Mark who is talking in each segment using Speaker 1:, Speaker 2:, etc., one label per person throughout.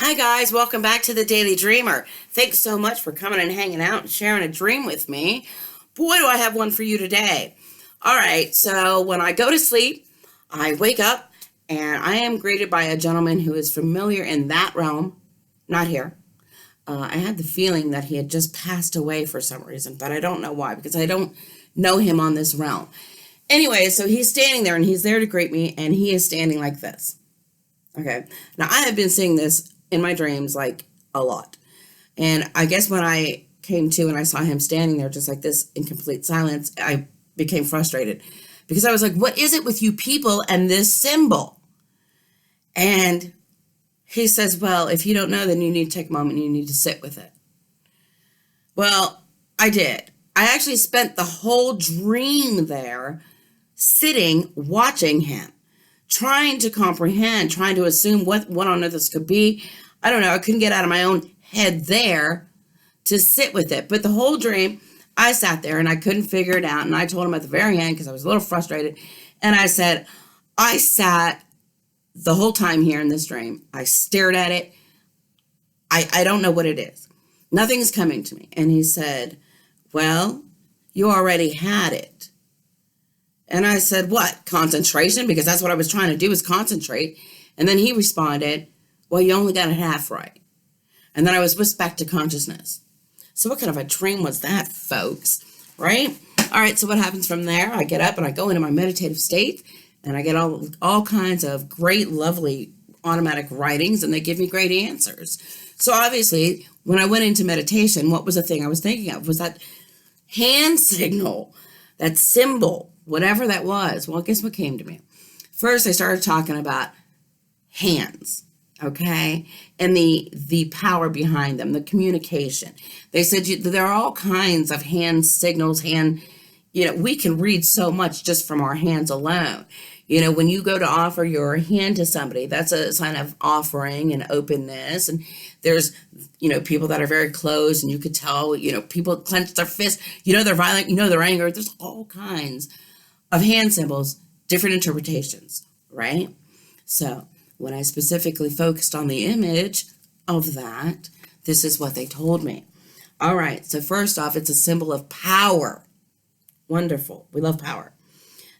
Speaker 1: Hi guys, welcome back to the Daily Dreamer. Thanks so much for coming and hanging out and sharing a dream with me. Boy, do I have one for you today. All right, so when I go to sleep, I wake up and I am greeted by a gentleman who is familiar in that realm, not here. I had the feeling that he had just passed away for some reason, but I don't know why because I don't know him on this realm. Anyway, so he's standing there and he's there to greet me and he is standing like this. Okay, now I have been seeing this in my dreams like a lot. And I guess when I came to and I saw him standing there just like this in complete silence, I became frustrated because I was like, what is it with you people and this symbol? And he says, well, if you don't know, then you need to take a moment and you need to sit with it. Well, I did. I actually spent the whole dream there sitting, watching him, trying to comprehend, trying to assume what on earth this could be. I don't know. I couldn't get out of my own head there to sit with it. But the whole dream, I sat there and I couldn't figure it out. And I told him at the very end, because I was a little frustrated, and I said, I sat the whole time here in this dream. I stared at it. I don't know what it is. Nothing's coming to me. And he said, well, you already had it. And I said, what? Concentration? Because that's what I was trying to do, is concentrate. And then he responded, well, you only got it half right. And then I was whisked back to consciousness. So what kind of a dream was that, folks? Right? All right, so what happens from there? I get up and I go into my meditative state and I get all kinds of great, lovely automatic writings and they give me great answers. So obviously, when I went into meditation, what was the thing I was thinking of? Was that hand signal, that symbol, whatever that was. Well, guess what came to me? First, I started talking about hands. Okay, and the power behind them, the communication. They said there are all kinds of hand signals, we can read so much just from our hands alone. When you go to offer your hand to somebody, that's a sign of offering and openness. And there's, people that are very close and you could tell, people clench their fists, they're violent, they're angry. There's all kinds of hand symbols, different interpretations, right? So when I specifically focused on the image of that, this is what they told me. All right, so first off, it's a symbol of power. Wonderful. We love power.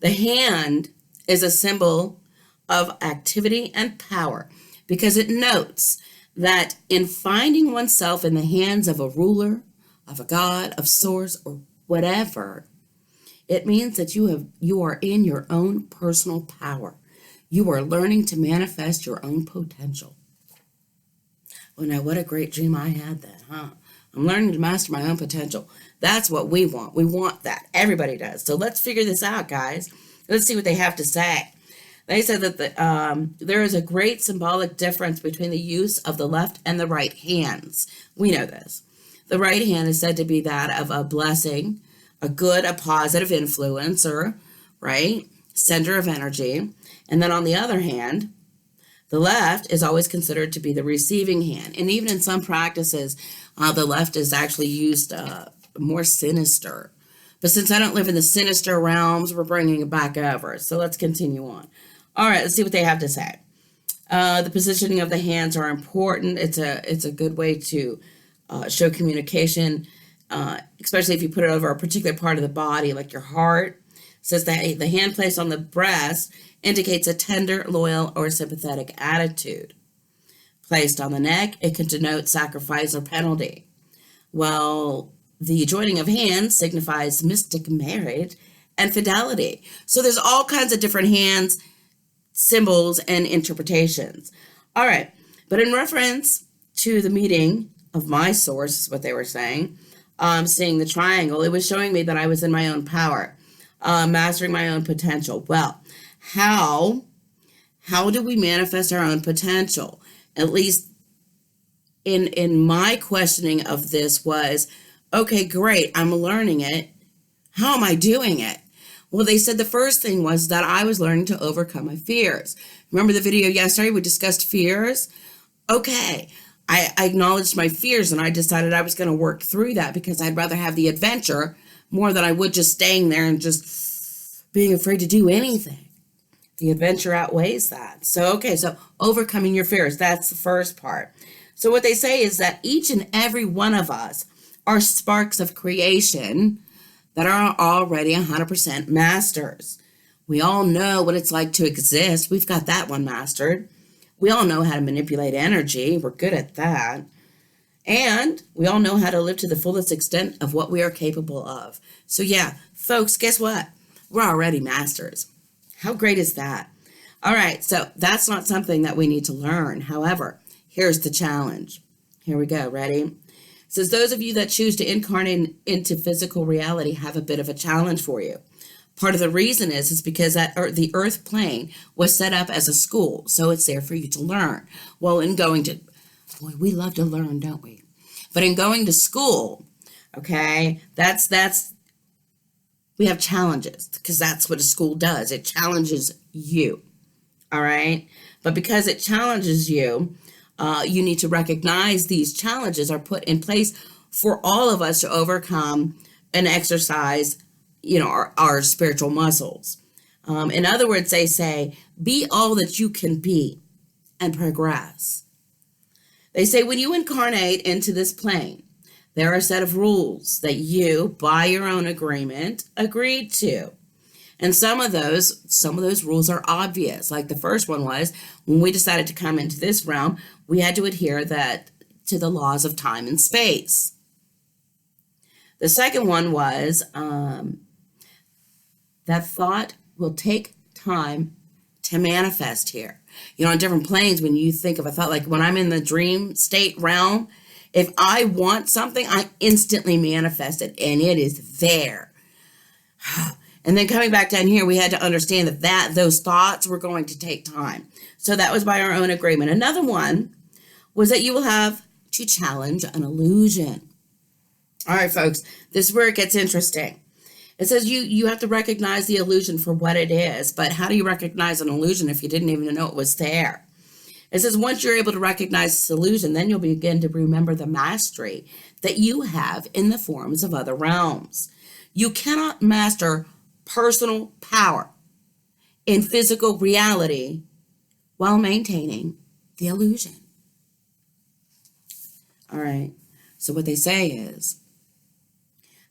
Speaker 1: The hand is a symbol of activity and power because it notes that in finding oneself in the hands of a ruler, of a god, of source, or whatever, it means that you are in your own personal power. You are learning to manifest your own potential. Well, now what a great dream I had then, huh? I'm learning to master my own potential. That's what we want. We want that. Everybody does. So let's figure this out, guys. Let's see what they have to say. They said that there is a great symbolic difference between the use of the left and the right hands. We know this. The right hand is said to be that of a blessing, a positive influencer, right? Center of energy. And then on the other hand, the left is always considered to be the receiving hand. And even in some practices, the left is actually used more sinister. But since I don't live in the sinister realms, we're bringing it back over. So let's continue on. All right, let's see what they have to say. The positioning of the hands are important. It's a good way to show communication, especially if you put it over a particular part of the body, like your heart. It says that the hand placed on the breast indicates a tender, loyal, or sympathetic attitude. Placed on the neck, it can denote sacrifice or penalty. Well, the joining of hands signifies mystic marriage and fidelity. So there's all kinds of different hands, symbols, and interpretations. All right, but in reference to the meeting of my source, is what they were saying, seeing the triangle, it was showing me that I was in my own power, mastering my own potential. Well, how do we manifest our own potential? At least in my questioning of this was, okay, great, I'm learning it. How am I doing it? Well, they said the first thing was that I was learning to overcome my fears. Remember the video yesterday? We discussed fears. Okay, I acknowledged my fears and I decided I was going to work through that because I'd rather have the adventure more than I would just staying there and just being afraid to do anything. The adventure outweighs that. So, okay, so overcoming your fears, that's the first part. So, what they say is that each and every one of us are sparks of creation that are already 100% masters. We all know what it's like to exist. We've got that one mastered. We all know how to manipulate energy. We're good at that. And we all know how to live to the fullest extent of what we are capable of. So yeah, folks, guess what? We're already masters. How great is that? All right, so that's not something that we need to learn. However, here's the challenge. Here we go, ready? It says those of you that choose to incarnate into physical reality have a bit of a challenge for you. Part of the reason is because the earth plane was set up as a school, so it's there for you to learn. Well, boy, we love to learn, don't we? But in going to school, okay, we have challenges because that's what a school does. It challenges you, all right? But because it challenges you, you need to recognize these challenges are put in place for all of us to overcome and exercise, our spiritual muscles. In other words, they say, be all that you can be and progress. They say when you incarnate into this plane, there are a set of rules that you, by your own agreement, agreed to. And some of those rules are obvious. Like the first one was, when we decided to come into this realm, we had to adhere to the laws of time and space. The second one was that thought will take time to manifest here. On different planes, when you think of a thought, like when I'm in the dream state realm, if I want something, I instantly manifest it, and it is there. And then coming back down here, we had to understand that those thoughts were going to take time. So that was by our own agreement. Another one was that you will have to challenge an illusion. All right, folks, this is where it gets interesting. It says you have to recognize the illusion for what it is, but how do you recognize an illusion if you didn't even know it was there? It says once you're able to recognize this illusion, then you'll begin to remember the mastery that you have in the forms of other realms. You cannot master personal power in physical reality while maintaining the illusion. All right, so what they say is,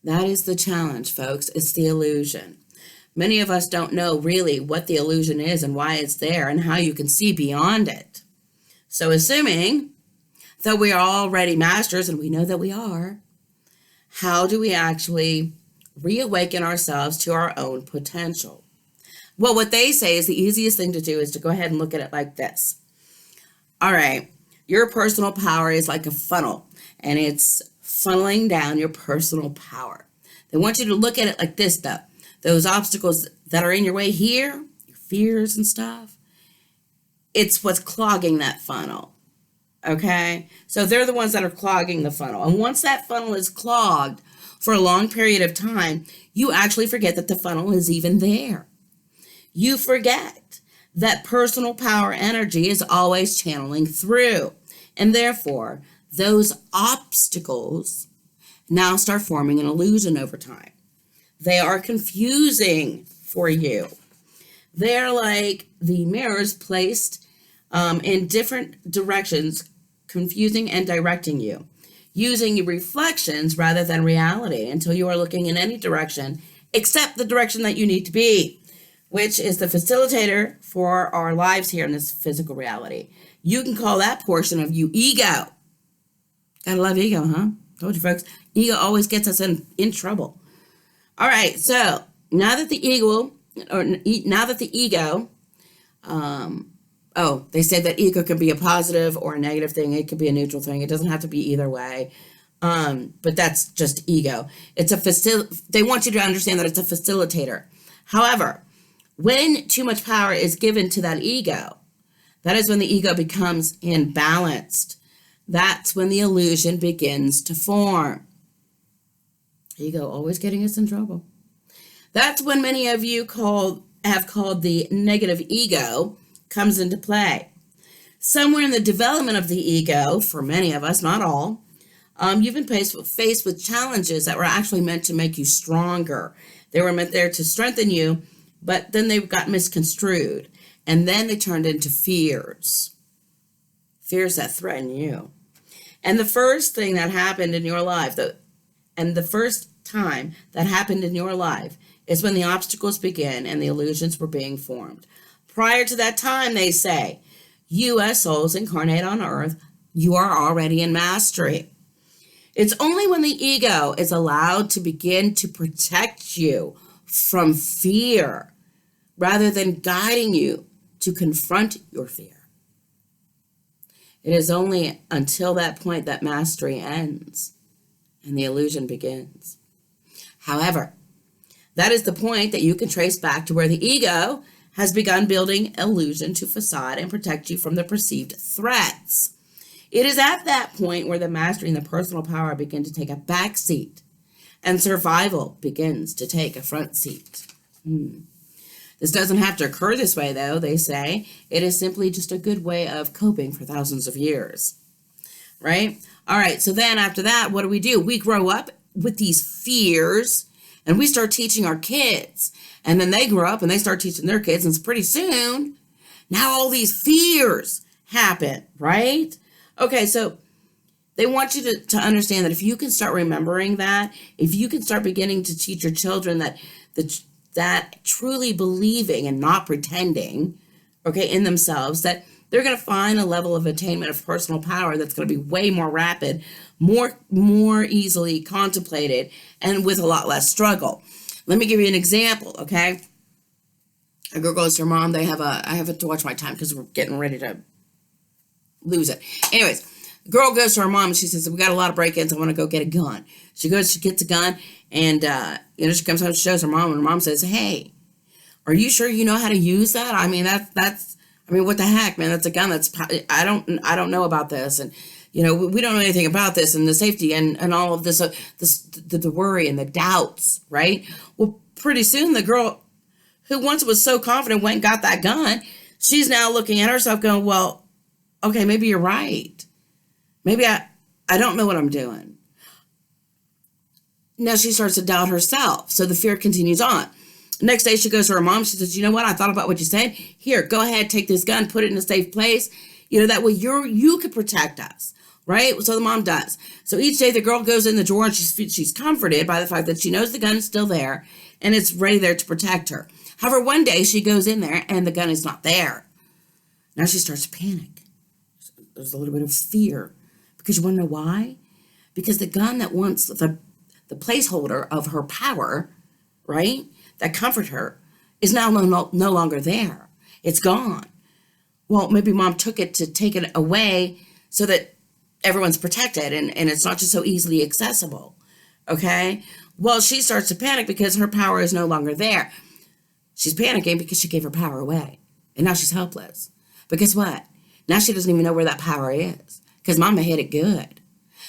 Speaker 1: that is the challenge, folks. It's the illusion. Many of us don't know really what the illusion is and why it's there and how you can see beyond it. So assuming that we are already masters, and we know that we are, how do we actually reawaken ourselves to our own potential? Well, what they say is the easiest thing to do is to go ahead and look at it like this. All right, your personal power is like a funnel, and it's funneling down your personal power. They want you to look at it like this, though. Those obstacles that are in your way here, your fears and stuff, it's what's clogging that funnel, okay? So they're the ones that are clogging the funnel. And once that funnel is clogged for a long period of time, you actually forget that the funnel is even there. You forget that personal power energy is always channeling through. And therefore, those obstacles now start forming an illusion over time. They are confusing for you. They're like the mirrors placed in different directions, confusing and directing you, using your reflections rather than reality until you are looking in any direction except the direction that you need to be, which is the facilitator for our lives here in this physical reality. You can call that portion of you ego. Gotta love ego, huh? Told you, folks. Ego always gets us in trouble. All right, so now that the ego, they say that ego can be a positive or a negative thing. It could be a neutral thing. It doesn't have to be either way. But that's just ego. They want you to understand that it's a facilitator. However, when too much power is given to that ego, that is when the ego becomes imbalanced. That's when the illusion begins to form. Ego always getting us in trouble. That's when many of you have called the negative ego comes into play. Somewhere in the development of the ego, for many of us, not all, you've been faced with challenges that were actually meant to make you stronger. They were meant there to strengthen you, but then they got misconstrued. And then they turned into fears. Fears that threaten you. And the first thing that happened in your life, the first time that happened in your life is when the obstacles begin and the illusions were being formed. Prior to that time, they say, you as souls incarnate on earth, you are already in mastery. It's only when the ego is allowed to begin to protect you from fear rather than guiding you to confront your fear. It is only until that point that mastery ends and the illusion begins. However, that is the point that you can trace back to where the ego has begun building illusion to facade and protect you from the perceived threats. It is at that point where the mastery and the personal power begin to take a back seat and survival begins to take a front seat. This doesn't have to occur this way, though, they say. It is simply just a good way of coping for thousands of years, right? All right, so then after that, what do? We grow up with these fears, and we start teaching our kids. And then they grow up, and they start teaching their kids, and pretty soon, now all these fears happen, right? Okay, so they want you to understand that if you can start remembering that, if you can start beginning to teach your children that truly believing and not pretending, okay, in themselves, that they're going to find a level of attainment of personal power that's going to be way more rapid, more easily contemplated, and with a lot less struggle. Let me give you an example, okay? A girl goes to her mom. I have to watch my time because we're getting ready to lose it. Anyways, the girl goes to her mom and she says, we got a lot of break-ins. I want to go get a gun. She gets a gun, and she comes home, she shows her mom, and her mom says, hey, are you sure you know how to use that? I mean, what the heck, man? That's a gun. I don't know about this. And, we don't know anything about this and the safety and all of this, the worry and the doubts, right? Well, pretty soon the girl who once was so confident went and got that gun. She's now looking at herself going, well, okay, maybe you're right. Maybe I don't know what I'm doing. Now she starts to doubt herself. So the fear continues on. Next day she goes to her mom. She says, you know what? I thought about what you said. Here, go ahead, take this gun, put it in a safe place. That way you could protect us, right? So the mom does. So each day the girl goes in the drawer and she's comforted by the fact that she knows the gun is still there and it's ready there to protect her. However, one day she goes in there and the gun is not there. Now she starts to panic. There's a little bit of fear. Because you want to know why? Because the gun that once the placeholder of her power, right, that comforted her, is now no longer there. It's gone. Well, maybe mom took it to take it away so that everyone's protected and it's not just so easily accessible, okay? Well, she starts to panic because her power is no longer there. She's panicking because she gave her power away, and now she's helpless. But guess what? Now she doesn't even know where that power is because mama hid it good.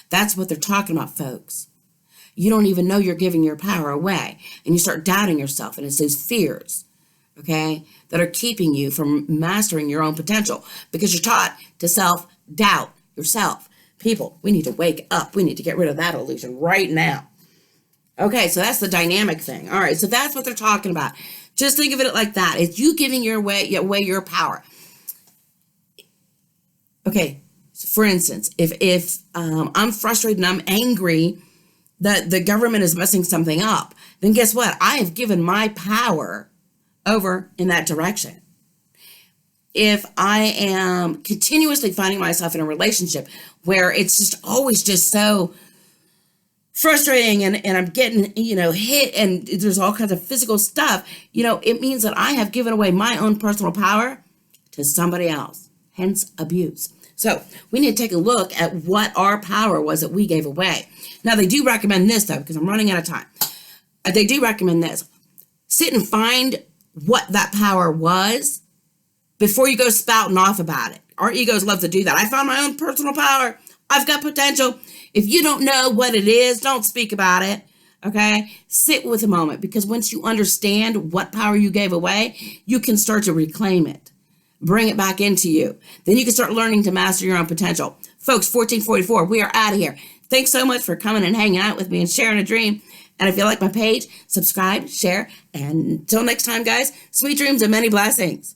Speaker 1: That's what they're talking about, folks. You don't even know you're giving your power away, and you start doubting yourself, and it's those fears, okay, that are keeping you from mastering your own potential because you're taught to self-doubt yourself. People, we need to wake up. We need to get rid of that illusion right now. Okay, so that's the dynamic thing. All right, so that's what they're talking about. Just think of it like that. It's you giving away your power. Okay, so for instance, if I'm frustrated and I'm angry that the government is messing something up, then guess what? I have given my power over in that direction. If I am continuously finding myself in a relationship where it's just always just so frustrating and I'm getting, hit and there's all kinds of physical stuff, it means that I have given away my own personal power to somebody else, hence abuse. So we need to take a look at what our power was that we gave away. Now, they do recommend this, though, because I'm running out of time. They do recommend this. Sit and find what that power was before you go spouting off about it. Our egos love to do that. I found my own personal power. I've got potential. If you don't know what it is, don't speak about it, okay? Sit with a moment, because once you understand what power you gave away, you can start to reclaim it. Bring it back into you. Then you can start learning to master your own potential. Folks, 1444, we are out of here. Thanks so much for coming and hanging out with me and sharing a dream. And if you like my page, subscribe, share, and until next time, guys, sweet dreams and many blessings.